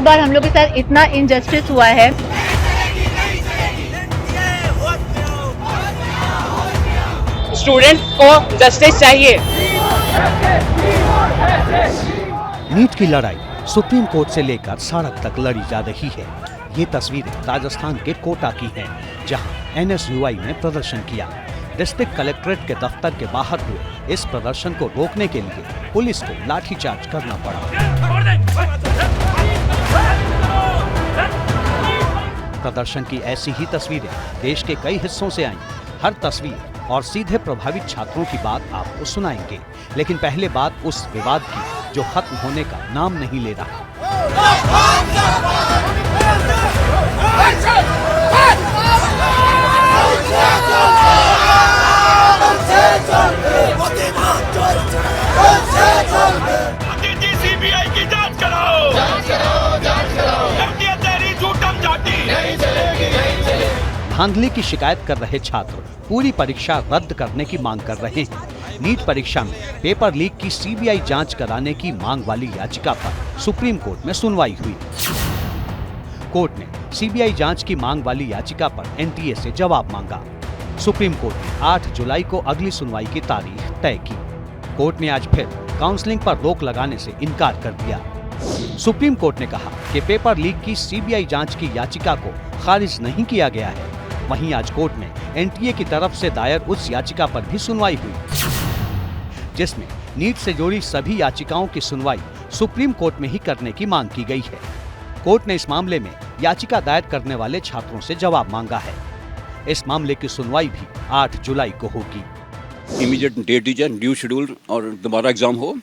बार हम लोग के साथ इतना इनजस्टिस हुआ है। स्टूडेंट को जस्टिस चाहिए। नीट की लड़ाई सुप्रीम कोर्ट से लेकर सड़क तक लड़ी जा रही है। ये तस्वीरें राजस्थान के कोटा की हैं, जहां NSUI ने प्रदर्शन किया। डिस्ट्रिक्ट कलेक्ट्रेट के दफ्तर के बाहर हुए इस प्रदर्शन को रोकने के लिए पुलिस को लाठीचार्ज करना पड़ा। प्रदर्शन की ऐसी ही तस्वीरें देश के कई हिस्सों से आईं। हर तस्वीर और सीधे प्रभावित छात्रों की बात आपको सुनाएंगे, लेकिन पहले बात उस विवाद की जो खत्म होने का नाम नहीं ले रहा। CBI की जांच कराओ, झूठम जाती नहीं चलेगी। धांधली की शिकायत कर रहे छात्र पूरी परीक्षा रद्द करने की मांग कर रहे हैं। नीट परीक्षा में पेपर लीक की CBI जांच कराने की मांग वाली याचिका पर सुप्रीम कोर्ट में सुनवाई हुई। कोर्ट ने CBI जांच की मांग वाली याचिका पर NTA से जवाब मांगा। सुप्रीम कोर्ट ने 8 जुलाई को अगली सुनवाई की तारीख तय की। कोर्ट ने आज फिर काउंसलिंग पर रोक लगाने से इनकार कर दिया। सुप्रीम कोर्ट ने कहा कि पेपर लीक की CBI जांच की याचिका को खारिज नहीं किया गया है। वहीं आज कोर्ट में NTA की तरफ से दायर उस याचिका पर भी सुनवाई हुई, जिसमें नीट से जुड़ी सभी याचिकाओं की सुनवाई सुप्रीम कोर्ट में ही करने की मांग की गई है। कोर्ट ने इस मामले में याचिका दायर करने वाले छात्रों से जवाब मांगा है। इस मामले की सुनवाई भी 8 जुलाई को होगी। इमीडिएट डेट दी जाए, ड्यू शेड्यूल और दोबारा एग्जाम हो।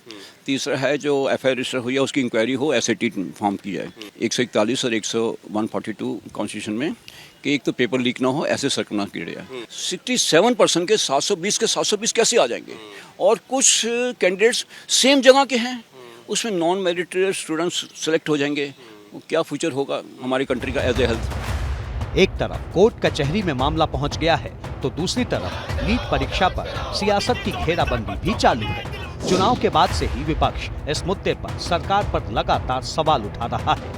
तीसरा है जो FIR रजिस्टर हुई है उसकी इंक्वायरी हो, SAT फॉर्म की जाए। 141 और 142 कॉन्स्टिट्यूशन में कि एक तो पेपर लीक ना हो, ऐसे सर्कुलर किया जाए। 67% के 720 कैसे आ जाएंगे? और कुछ कैंडिडेट्स सेम जगह के हैं, उसमें नॉन मेरिटरी स्टूडेंट्स सेलेक्ट हो जाएंगे। क्या फ्यूचर होगा हमारी कंट्री का एज ए हेल्थ? एक तरफ कोर्ट कचहरी में मामला पहुंच गया है, तो दूसरी तरफ नीट परीक्षा पर सियासत की घेराबंदी भी चालू है। चुनाव के बाद से ही विपक्ष इस मुद्दे पर सरकार पर लगातार सवाल उठा रहा है।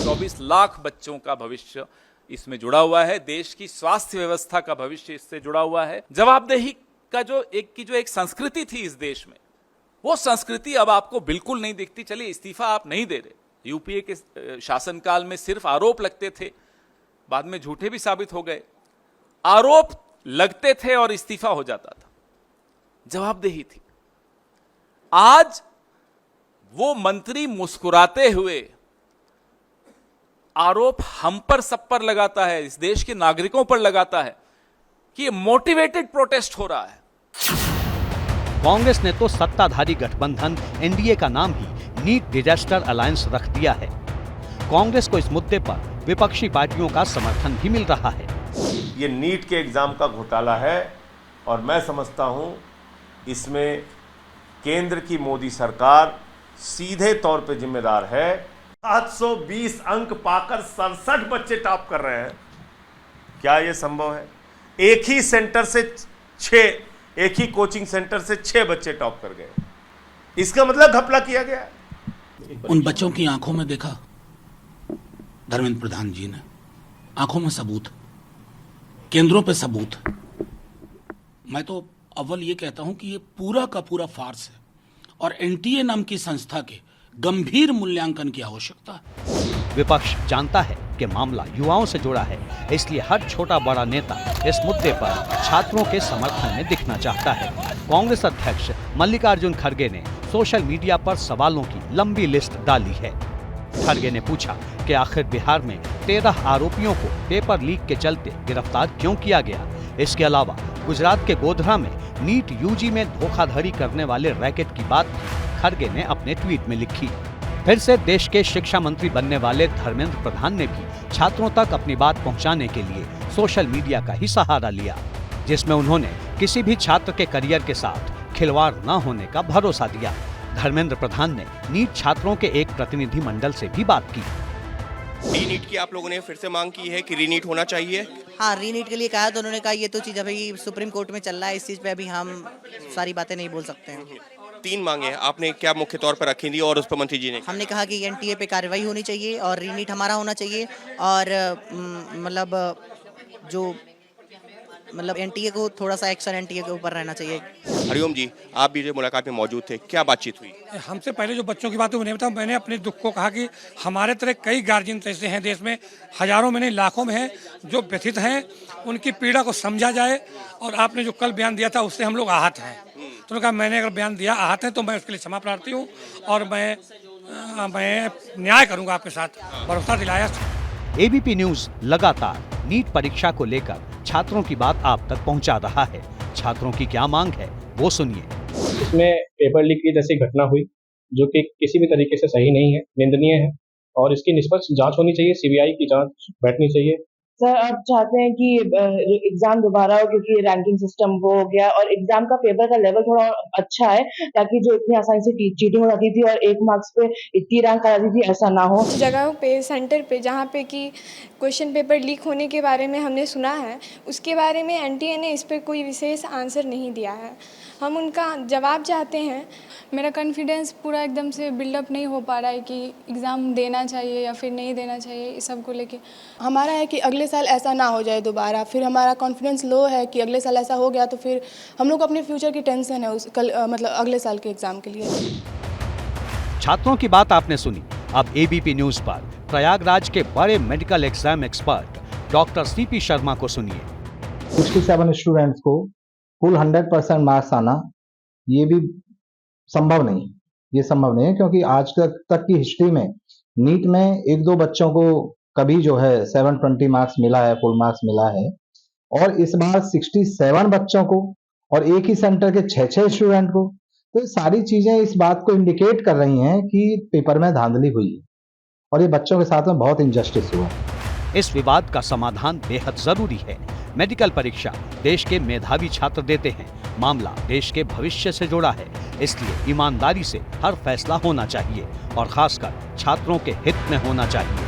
24 लाख बच्चों का भविष्य इसमें जुड़ा हुआ है। देश की स्वास्थ्य व्यवस्था का भविष्य इससे जुड़ा हुआ है। जवाबदेही का जो एक संस्कृति थी इस देश में, वो संस्कृति अब आपको बिल्कुल नहीं दिखती। चलिए, इस्तीफा आप नहीं दे रहे। यूपीए के शासनकाल में सिर्फ आरोप लगते थे, बाद में झूठे भी साबित हो गए। आरोप लगते थे और इस्तीफा हो जाता था, जवाबदेही थी। आज वो मंत्री मुस्कुराते हुए आरोप हम पर सब पर लगाता है, इस देश के नागरिकों पर लगाता है कि मोटिवेटेड प्रोटेस्ट हो रहा है। कांग्रेस ने तो सत्ताधारी गठबंधन NDA का नाम ही नीट डिजास्टर अलायंस रख दिया है। कांग्रेस को इस मुद्दे पर विपक्षी पार्टियों का समर्थन भी मिल रहा है। ये नीट के एग्जाम का घोटाला है और मैं समझता हूं इसमें केंद्र की मोदी सरकार सीधे तौर पे जिम्मेदार है। 720 अंक पाकर 67 बच्चे टॉप कर रहे हैं। क्या यह संभव है? एक ही सेंटर से 6, एक ही कोचिंग सेंटर से 6 बच्चे टॉप कर गए। इसका मतलब घपला किया गया है। उन बच्चों की आंखों में देखा धर्मेंद्र प्रधान जी ने, आंखों में सबूत, केंद्रों पे सबूत। मैं तो अव्वल ये कहता हूं कि ये पूरा का पूरा फार्स है और NTA नाम की संस्था के गंभीर मूल्यांकन की आवश्यकता है। विपक्ष जानता है कि मामला युवाओं से जुड़ा है, इसलिए हर छोटा बड़ा नेता इस मुद्दे पर छात्रों के समर्थन में दिखना चाहता है। कांग्रेस अध्यक्ष मल्लिकार्जुन खड़गे ने सोशल मीडिया पर सवालों की लंबी लिस्ट डाली है। खड़गे ने पूछा कि आखिर बिहार में 13 आरोपियों को पेपर लीक के चलते गिरफ्तार क्यों किया गया। इसके अलावा गुजरात के गोधरा में नीट UG में धोखाधड़ी करने वाले रैकेट की बात भी खड़गे ने अपने ट्वीट में लिखी। फिर से देश के शिक्षा मंत्री बनने वाले धर्मेंद्र प्रधान ने भी छात्रों तक अपनी बात पहुंचाने के लिए सोशल मीडिया का ही सहारा लिया, जिसमें उन्होंने किसी भी छात्र के करियर के साथ खिलवाड़ न होने का भरोसा दिया। धर्मेंद्र प्रधान ने नीट छात्रों के एक प्रतिनिधि मंडल से भी बात की। रीनीट की आप लोगों ने फिर से मांग की है कि रीनीट होना चाहिए। हाँ, रीनीट के लिए कहा तो उन्होंने कहा ये तो चीज़ अभी सुप्रीम कोर्ट में चल रहा है, इस चीज़ पे अभी हम सारी बातें नहीं बोल सकते हैं। 3 मांगे आपने क्या मुख्य तौर पर रखी थी और उस पर मंत्री जी ने हमने कहा कि एनटीए पे कार्रवाई होनी चाहिए और रीनीट हमारा होना चाहिए और मतलब एनटीए को थोड़ा सा एक्शन एनटीए के ऊपर रहना चाहिए। हरिओम जी, आप भी जो मुलाकात में मौजूद थे, क्या बातचीत हुई? हमसे पहले जो बच्चों की बात हुई बताऊं, मैंने अपने दुख को कहा कि हमारे तरह कई गार्जियन ऐसे हैं देश में, हजारों में नहीं लाखों में हैं जो व्यथित हैं, उनकी पीड़ा को समझा जाए। और आपने जो कल बयान दिया था उससे हम लोग आहत हैं, तो उन्होंने कहा मैंने अगर बयान दिया आहत है तो मैं उसके लिए क्षमा प्रार्थी हूँ और मैं न्याय करूँगा, आपके साथ भरोसा दिलाया। एबीपी न्यूज लगातार नीट परीक्षा को लेकर छात्रों की बात आप तक पहुंचा रहा है। छात्रों की क्या मांग है वो सुनिए। इसमें पेपर लीक की जैसी घटना हुई जो कि किसी भी तरीके से सही नहीं है, निंदनीय है और इसकी निष्पक्ष जांच होनी चाहिए, सीबीआई की जांच बैठनी चाहिए। सर आप चाहते हैं कि एग्जाम दोबारा हो क्योंकि रैंकिंग सिस्टम वो हो गया और एग्जाम का पेपर का लेवल थोड़ा अच्छा है ताकि जो इतनी आसानी से चीटिंग हो जाती थी और 1 मार्क्स पे इतनी रैंक आ जाती थी ऐसा ना हो। जगहों पे सेंटर पे जहाँ पे कि क्वेश्चन पेपर लीक होने के बारे में हमने सुना है, उसके बारे में एनटीए ने इस पर कोई विशेष आंसर नहीं दिया है। हम उनका जवाब चाहते हैं। मेरा कॉन्फिडेंस पूरा एकदम से बिल्डअप नहीं हो पा रहा है कि एग्ज़ाम देना चाहिए या फिर नहीं देना चाहिए, इस सब को लेके हमारा है कि अगले साल ऐसा ना हो जाए दोबारा। फिर हमारा कॉन्फिडेंस लो है कि अगले साल ऐसा हो गया तो फिर हम लोग को अपने फ्यूचर की टेंशन है मतलब अगले साल के एग्ज़ाम के लिए। छात्रों की बात आपने सुनी। अब एबीपी न्यूज पर प्रयागराज के बड़े medical exam expert doctor CP Sharma को सुनिए। 67 स्टूडेंट्स को फुल 100% मार्क्स आना ये भी संभव नहीं, ये संभव नहीं है क्योंकि आज तक की हिस्ट्री में नीट में 1-2 बच्चों को कभी जो है 720 मार्क्स मिला है, फुल मार्क्स मिला है और इस बार 67 बच्चों को और एक ही सेंटर के 6-6 स्टूडेंट को, तो ये सारी चीजें इस बात को इंडिकेट कर रही हैं कि पेपर में धांधली हुई है और ये बच्चों के साथ में बहुत इनजस्टिस हुआ। इस विवाद का समाधान बेहद जरूरी है। मेडिकल परीक्षा देश के मेधावी छात्र देते हैं। मामला देश के भविष्य से जुड़ा है, इसलिए ईमानदारी से हर फैसला होना चाहिए और खासकर छात्रों के हित में होना चाहिए।